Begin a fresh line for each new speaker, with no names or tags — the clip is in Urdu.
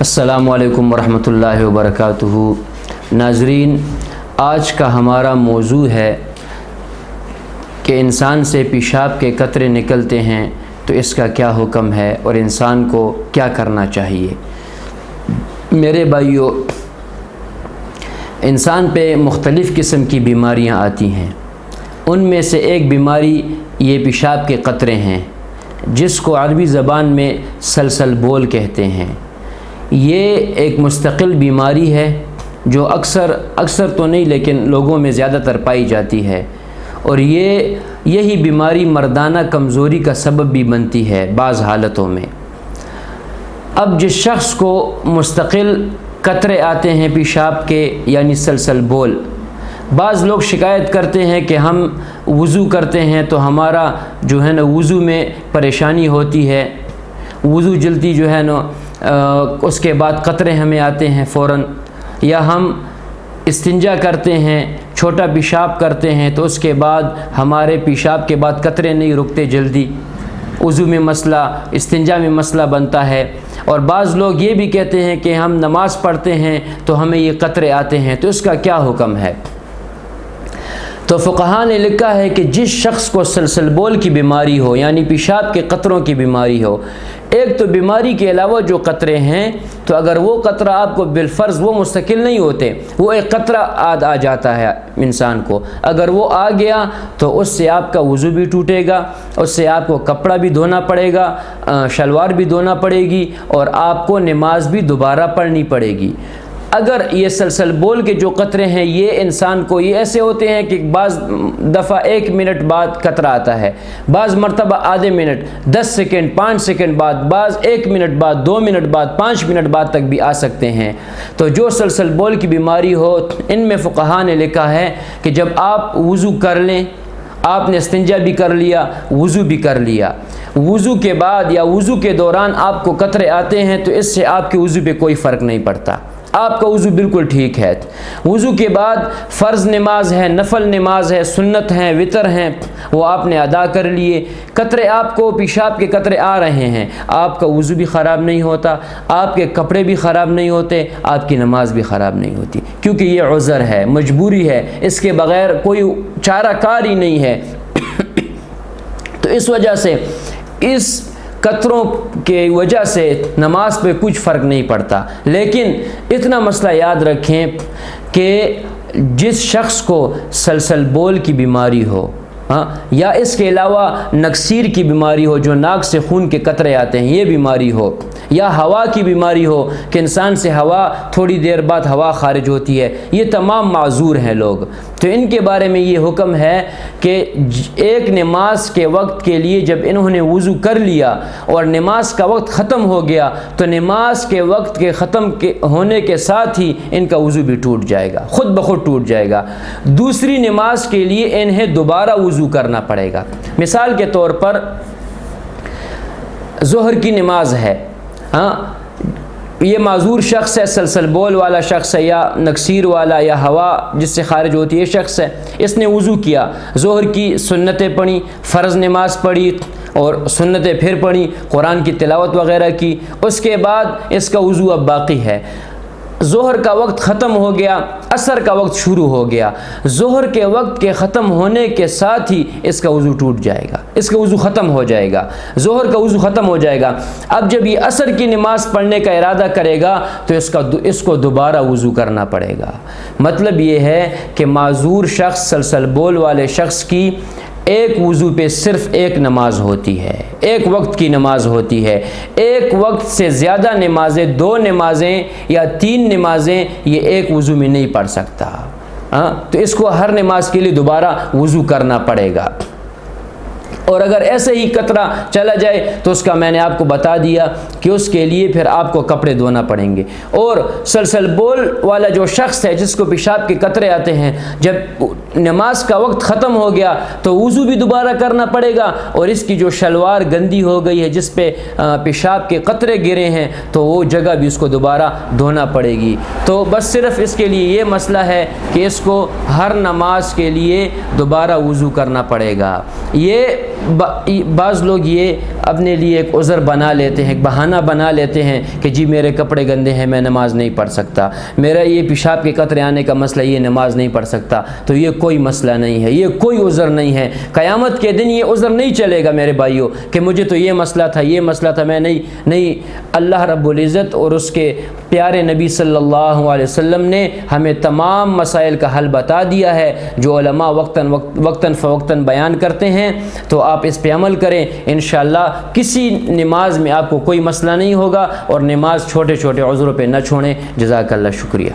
السلام علیکم ورحمۃ اللہ وبرکاتہ۔ ناظرین، آج کا ہمارا موضوع ہے کہ انسان سے پیشاب کے قطرے نکلتے ہیں تو اس کا کیا حکم ہے اور انسان کو کیا کرنا چاہیے۔ میرے بھائیو، انسان پہ مختلف قسم کی بیماریاں آتی ہیں، ان میں سے ایک بیماری یہ پیشاب کے قطرے ہیں، جس کو عربی زبان میں سلسل بول کہتے ہیں۔ یہ ایک مستقل بیماری ہے جو اکثر تو نہیں لیکن لوگوں میں زیادہ تر پائی جاتی ہے، اور یہی بیماری مردانہ کمزوری کا سبب بھی بنتی ہے بعض حالتوں میں۔ اب جس شخص کو مستقل قطرے آتے ہیں پیشاب کے یعنی سلسل بول، بعض لوگ شکایت کرتے ہیں کہ ہم وضو کرتے ہیں تو ہمارا جو ہے نا وضو میں پریشانی ہوتی ہے، وضو جلدی جو ہے نا اس کے بعد قطرے ہمیں آتے ہیں فوراً، یا ہم استنجا کرتے ہیں، چھوٹا پیشاب کرتے ہیں تو اس کے بعد ہمارے پیشاب کے بعد قطرے نہیں رکتے جلدی، وضو میں مسئلہ، استنجا میں مسئلہ بنتا ہے۔ اور بعض لوگ یہ بھی کہتے ہیں کہ ہم نماز پڑھتے ہیں تو ہمیں یہ قطرے آتے ہیں، تو اس کا کیا حکم ہے؟ تو فقہاء نے لکھا ہے کہ جس شخص کو سلسل بول کی بیماری ہو یعنی پیشاب کے قطروں کی بیماری ہو، ایک تو بیماری کے علاوہ جو قطرے ہیں، تو اگر وہ قطرہ آپ کو بالفرض وہ مستقل نہیں ہوتے، وہ ایک قطرہ آ جاتا ہے انسان کو، اگر وہ آ گیا تو اس سے آپ کا وضو بھی ٹوٹے گا، اس سے آپ کو کپڑا بھی دھونا پڑے گا، شلوار بھی دھونا پڑے گی، اور آپ کو نماز بھی دوبارہ پڑھنی پڑے گی۔ اگر یہ سلسل بول کے جو قطرے ہیں یہ انسان کو یہ ایسے ہوتے ہیں کہ بعض دفعہ 1 منٹ بعد قطرہ آتا ہے، بعض مرتبہ آدھے منٹ، 10 سیکنڈ، 5 سیکنڈ بعد، بعض 1 منٹ بعد، 2 منٹ بعد، 5 منٹ بعد تک بھی آ سکتے ہیں۔ تو جو سلسل بول کی بیماری ہو، ان میں فقہاء نے لکھا ہے کہ جب آپ وضو کر لیں، آپ نے استنجا بھی کر لیا، وضو بھی کر لیا، وضو کے بعد یا وضو کے دوران آپ کو قطرے آتے ہیں تو اس سے آپ کے وضو پہ کوئی فرق نہیں پڑتا، آپ کا وضو بالکل ٹھیک ہے۔ وضو کے بعد فرض نماز ہے، نفل نماز ہے، سنت ہیں، وتر ہیں، وہ آپ نے ادا کر لیے، قطرے آپ کو پیشاب کے قطرے آ رہے ہیں، آپ کا وضو بھی خراب نہیں ہوتا، آپ کے کپڑے بھی خراب نہیں ہوتے، آپ کی نماز بھی خراب نہیں ہوتی، کیونکہ یہ عذر ہے، مجبوری ہے، اس کے بغیر کوئی چارہ کار ہی نہیں ہے۔ تو اس وجہ سے اس قطروں کی وجہ سے نماز پہ کچھ فرق نہیں پڑتا، لیکن اتنا مسئلہ یاد رکھیں کہ جس شخص کو سلسل بول کی بیماری ہو، یا اس کے علاوہ نکسیر کی بیماری ہو جو ناک سے خون کے قطرے آتے ہیں، یہ بیماری ہو، یا ہوا کی بیماری ہو کہ انسان سے ہوا تھوڑی دیر بعد ہوا خارج ہوتی ہے، یہ تمام معذور ہیں لوگ۔ تو ان کے بارے میں یہ حکم ہے کہ ایک نماز کے وقت کے لیے جب انہوں نے وضو کر لیا اور نماز کا وقت ختم ہو گیا تو نماز کے وقت کے ختم ہونے کے ساتھ ہی ان کا وضو بھی ٹوٹ جائے گا، خود بخود ٹوٹ جائے گا۔ دوسری نماز کے لیے انہیں دوبارہ وضو کرنا پڑے گا۔ مثال کے طور پر ظہر کی نماز ہے، یہ معذور شخص ہے، سلسل بول والا شخص ہے، یا نکسیر والا، یا ہوا جس سے خارج ہوتی ہے شخص ہے، اس نے وضو کیا، ظہر کی سنتیں پڑھی، فرض نماز پڑھی اور سنتیں پھر پڑھی، قرآن کی تلاوت وغیرہ کی، اس کے بعد اس کا وضو اب باقی ہے۔ ظہر کا وقت ختم ہو گیا، عصر کا وقت شروع ہو گیا، ظہر کے وقت کے ختم ہونے کے ساتھ ہی اس کا وضو ٹوٹ جائے گا، اس کا وضو ختم ہو جائے گا، ظہر کا وضو ختم ہو جائے گا۔ اب جب یہ عصر کی نماز پڑھنے کا ارادہ کرے گا تو اس کو دوبارہ وضو کرنا پڑے گا۔ مطلب یہ ہے کہ معذور شخص، سلسل بول والے شخص کی ایک وضو پہ صرف ایک نماز ہوتی ہے، ایک وقت کی نماز ہوتی ہے، ایک وقت سے زیادہ نمازیں، 2 نمازیں یا 3 نمازیں یہ ایک وضو میں نہیں پڑھ سکتا، تو اس کو ہر نماز کے لیے دوبارہ وضو کرنا پڑے گا۔ اور اگر ایسے ہی قطرہ چلا جائے تو اس کا میں نے آپ کو بتا دیا کہ اس کے لیے پھر آپ کو کپڑے دھونا پڑیں گے۔ اور سلسل بول والا جو شخص ہے جس کو پیشاب کے قطرے آتے ہیں، جب نماز کا وقت ختم ہو گیا تو وضو بھی دوبارہ کرنا پڑے گا، اور اس کی جو شلوار گندی ہو گئی ہے جس پہ پیشاب کے قطرے گرے ہیں تو وہ جگہ بھی اس کو دوبارہ دھونا پڑے گی۔ تو بس صرف اس کے لیے یہ مسئلہ ہے کہ اس کو ہر نماز کے لیے دوبارہ وضو کرنا پڑے گا۔ یہ بعض لوگ یہ اپنے لیے ایک عذر بنا لیتے ہیں، ایک بہانہ بنا لیتے ہیں کہ جی میرے کپڑے گندے ہیں، میں نماز نہیں پڑھ سکتا، میرا یہ پیشاب کے قطرے آنے کا مسئلہ، یہ نماز نہیں پڑھ سکتا۔ تو یہ کوئی مسئلہ نہیں ہے، یہ کوئی عذر نہیں ہے۔ قیامت کے دن یہ عذر نہیں چلے گا میرے بھائیوں کہ مجھے تو یہ مسئلہ تھا، یہ مسئلہ تھا، میں نہیں۔ اللہ رب العزت اور اس کے پیارے نبی صلی اللہ علیہ وسلم نے ہمیں تمام مسائل کا حل بتا دیا ہے، جو علماء وقتاً فوقتاً بیان کرتے ہیں۔ تو آپ اس پہ عمل کریں، انشاءاللہ کسی نماز میں آپ کو کوئی مسئلہ نہیں ہوگا، اور نماز چھوٹے چھوٹے عذروں پہ نہ چھوڑیں۔ جزاک اللہ، شکریہ۔